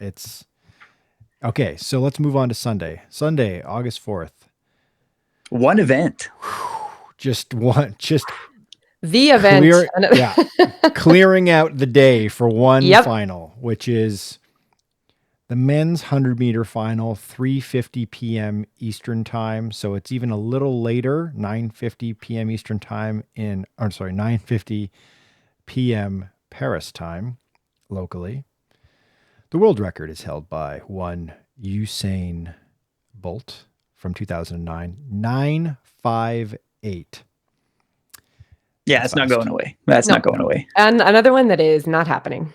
It's okay. So let's move on to Sunday. Sunday, August 4th. One event. Just one. Just the event. Clearing out the day for one final, which is the men's 100-meter final, 3:50 p.m. Eastern time. So it's even a little later, 9:50 p.m. Eastern time 9:50 p.m. Paris time locally. The world record is held by one Usain Bolt from 2009, 9:58. Yeah, it's not going away. That's not going away. And another one that is not happening.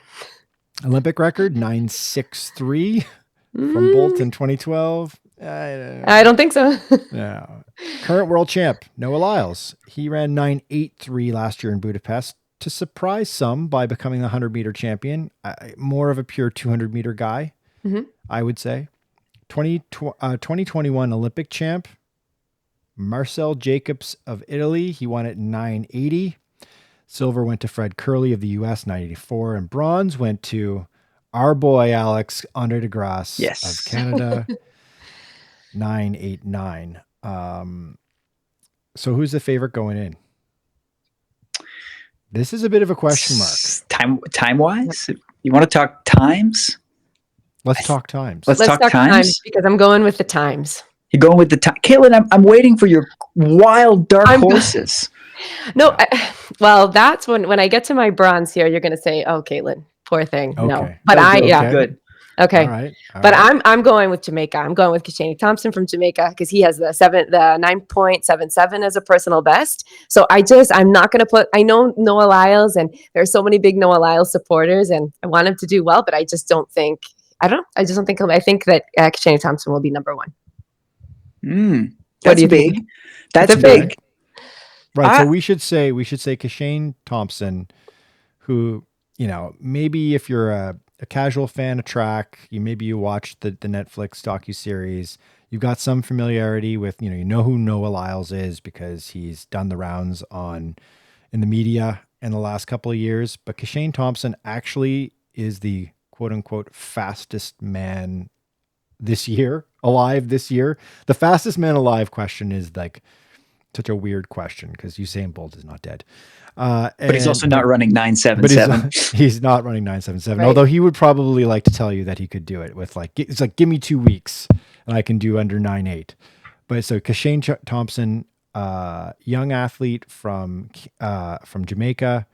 Olympic record, 9:63 from Bolt in 2012. I don't think so. Yeah. Current world champ, Noah Lyles. He ran 9:83 last year in Budapest to surprise some by becoming the 100-meter champion. More of a pure 200-meter guy, I would say. 2021 Olympic champ, Marcel Jacobs of Italy. He won at 9:80. Silver went to Fred Kerley of the U.S., 9:84. And bronze went to our boy, Alex Andre de Grasse of Canada, 9:89. So who's the favorite going in? This is a bit of a question mark. Time-wise? You want to talk times? Let's talk times. Let's talk times because I'm going with the times. You're going with the time. Katelyn, I'm waiting for your wild dark horses. No, well, that's when I get to my bronze here, you're going to say, "Oh, Katelyn, poor thing." Okay. No, but good. Okay, all right. But I'm going with Jamaica. I'm going with Kishane Thompson from Jamaica because he has the 9.77 as a personal best. So I'm not going to put. I know Noah Lyles, and there are so many big Noah Lyles supporters, and I want him to do well, but I just don't think. I just don't think. I think that Kishane Thompson will be number one. That's big. That's big. Right. So we should say Kishane Thompson, who, maybe if you're a casual fan of track, maybe you watch the Netflix docuseries, you've got some familiarity with, you know who Noah Lyles is because he's done the rounds in the media in the last couple of years. But Kishane Thompson actually is the quote unquote fastest man alive this year. The fastest man alive question is like such a weird question because Usain Bolt is not dead. But he's also not running 9.77. He's not running 9.77. Right. Although he would probably like to tell you that he could do it with it's like, give me 2 weeks and I can do under 9.8. But so Kishane Thompson, young athlete from Jamaica,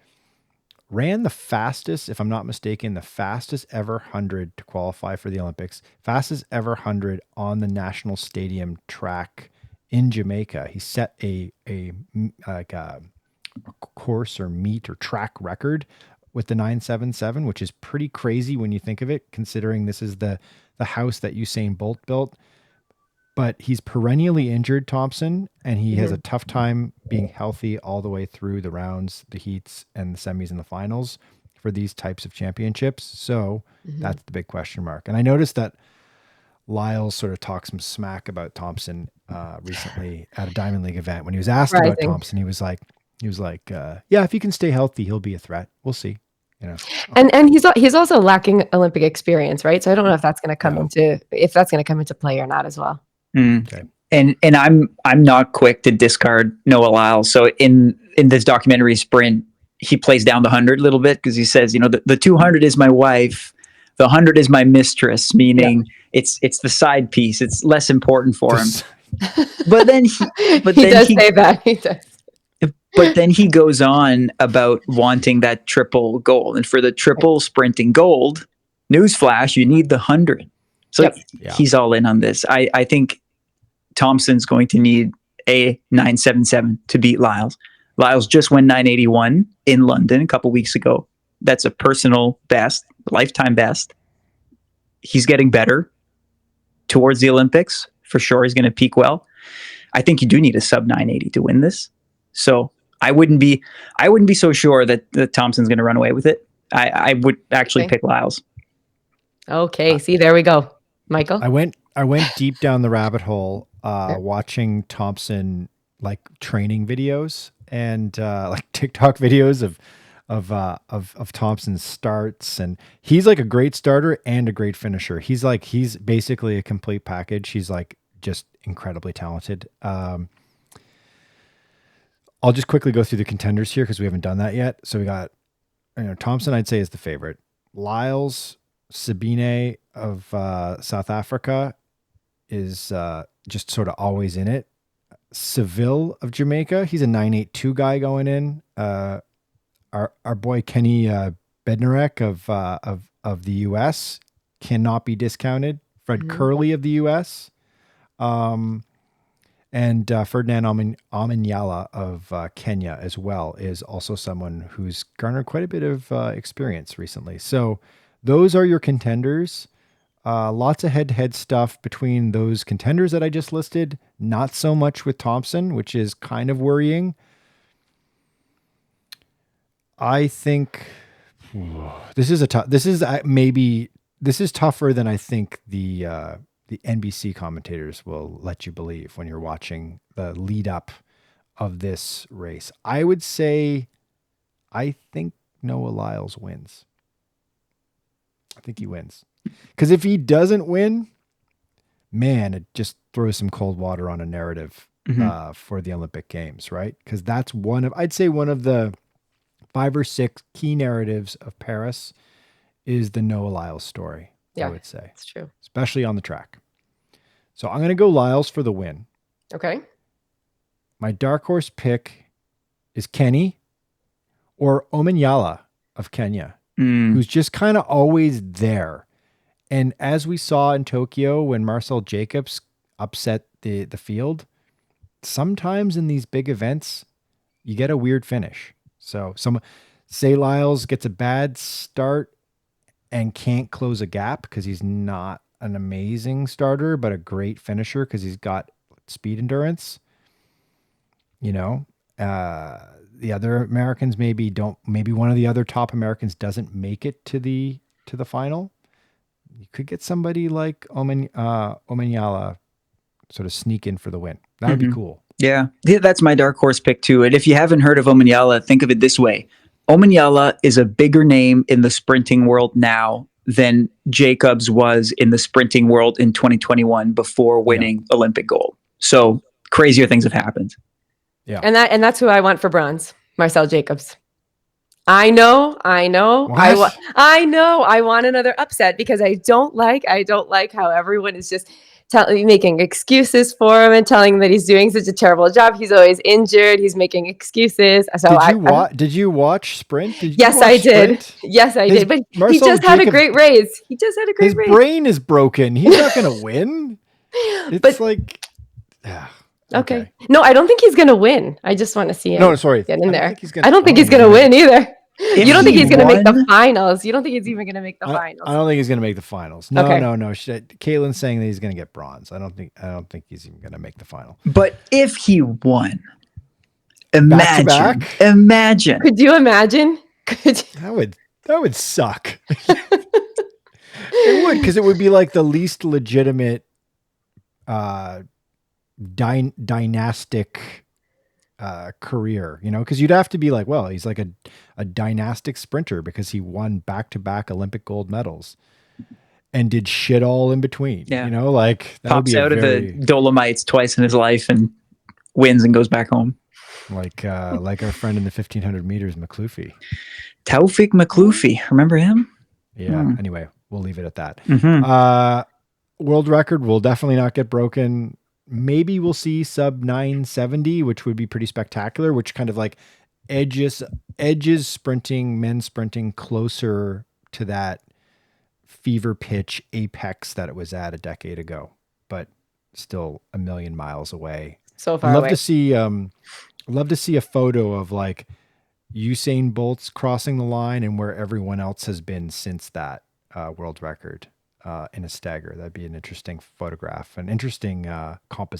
ran the fastest, if I'm not mistaken, the fastest ever 100 to qualify for the Olympics, fastest ever 100 on the national stadium track in Jamaica. He set a course or meet or track record with the 9.77, which is pretty crazy when you think of it, considering this is the house that Usain Bolt built. But he's perennially injured, Thompson, and he has a tough time being healthy all the way through the rounds, the heats, and the semis and the finals for these types of championships. So that's the big question mark. And I noticed that Lyles sort of talked some smack about Thompson recently at a Diamond League event. When he was asked about Thompson, he was like, yeah, if he can stay healthy, he'll be a threat. We'll see. And he's also lacking Olympic experience, right? So I don't know if that's going to come into play or not as well. Okay. And I'm not quick to discard Noah Lyles. So in this documentary Sprint, he plays down the 100 a little bit because he says, the 200 is my wife, the 100 is my mistress, meaning it's the side piece. It's less important for him. But then he does say that. He does. But then he goes on about wanting that triple gold, and for the triple sprinting gold, newsflash, you need the 100. So he's all in on this. I think Thompson's going to need a 9.77 to beat Lyles. Lyles just went 9.81 in London a couple weeks ago. That's a personal best, lifetime best. He's getting better towards the Olympics. For sure, he's going to peak well. I think you do need a sub 9.80 to win this. So I wouldn't be so sure that Thompson's going to run away with it. I would actually pick Lyles. Okay, see, there we go. Michael? I went deep down the rabbit hole watching Thompson like training videos and like TikTok videos of of Thompson's starts, and he's like a great starter and a great finisher. He's basically a complete package. He's like just incredibly talented. I'll just quickly go through the contenders here because we haven't done that yet. So we got, Thompson, I'd say, is the favorite. Lyles, Sabine of South Africa is just sort of always in it. Seville of Jamaica, he's a 982 guy going in. Our boy Kenny Bednarek of the U.S. cannot be discounted. Fred Kerley of the U.S. And Ferdinand Omanyala of Kenya as well is also someone who's garnered quite a bit of experience recently. So those are your contenders. Lots of head-to-head stuff between those contenders that I just listed. Not so much with Thompson, which is kind of worrying. I think this is tougher than I think the NBC commentators will let you believe when you're watching the lead up of this race. I would say I think Noah Lyles wins. I think he wins. Because if he doesn't win, man, it just throws some cold water on a narrative for the Olympic Games, right? Because that's I'd say one of the 5 or 6 key narratives of Paris is the Noah Lyles story. Yeah, I would say it's true, especially on the track. So I'm going to go Lyles for the win. Okay. My dark horse pick is Kenny or Omanyala of Kenya, who's just kind of always there. And as we saw in Tokyo when Marcel Jacobs upset the field, sometimes in these big events, you get a weird finish. So say Lyles gets a bad start and can't close a gap because he's not an amazing starter, but a great finisher because he's got speed endurance. The other Americans maybe one of the other top Americans doesn't make it to the final. You could get somebody like Omanyala sort of sneak in for the win. That would be cool. Yeah, that's my dark horse pick too. And if you haven't heard of Omanyala, think of it this way. Omanyala is a bigger name in the sprinting world now than Jacobs was in the sprinting world in 2021 before winning Olympic gold. So crazier things have happened. Yeah. And that's who I want for bronze, Marcel Jacobs. I know. I know. I want another upset because I don't like how everyone is just making excuses for him and telling him that he's doing such a terrible job. He's always injured. He's making excuses. So did you watch Sprint? Yes, I did. Yes, I did. But he just had a great race. His brain is broken. He's not going to win. Okay. No, I don't think he's going to win. I just want to see him. No, sorry. Get in there. I don't think he's going to win either. You don't think he's going to make the finals? You don't think he's even going to make the finals? I don't think he's going to make the finals. No, okay. No. Katelyn's saying that he's going to get bronze. I don't think he's even going to make the final. But if he won, imagine. Could you imagine? That would suck. It would, because it would be like the least legitimate dynastic career, because you'd have to be like, well, he's like a dynastic sprinter because he won back-to-back Olympic gold medals and did shit all in between. Yeah. That pops out of the Dolomites twice in his life and wins and goes back home. Like our friend in the 1500 meters, McLuffy. Taufik McLuffy. Remember him? Yeah. Anyway, we'll leave it at that. Mm-hmm. World record will definitely not get broken. Maybe we'll see sub 970, which would be pretty spectacular, which kind of like edges men's sprinting closer to that fever pitch apex that it was at a decade ago, but still a million miles away. So far I'd away. love to see a photo of like Usain Bolt's crossing the line and where everyone else has been since that world record in a stagger. That'd be an interesting photograph, an interesting composition.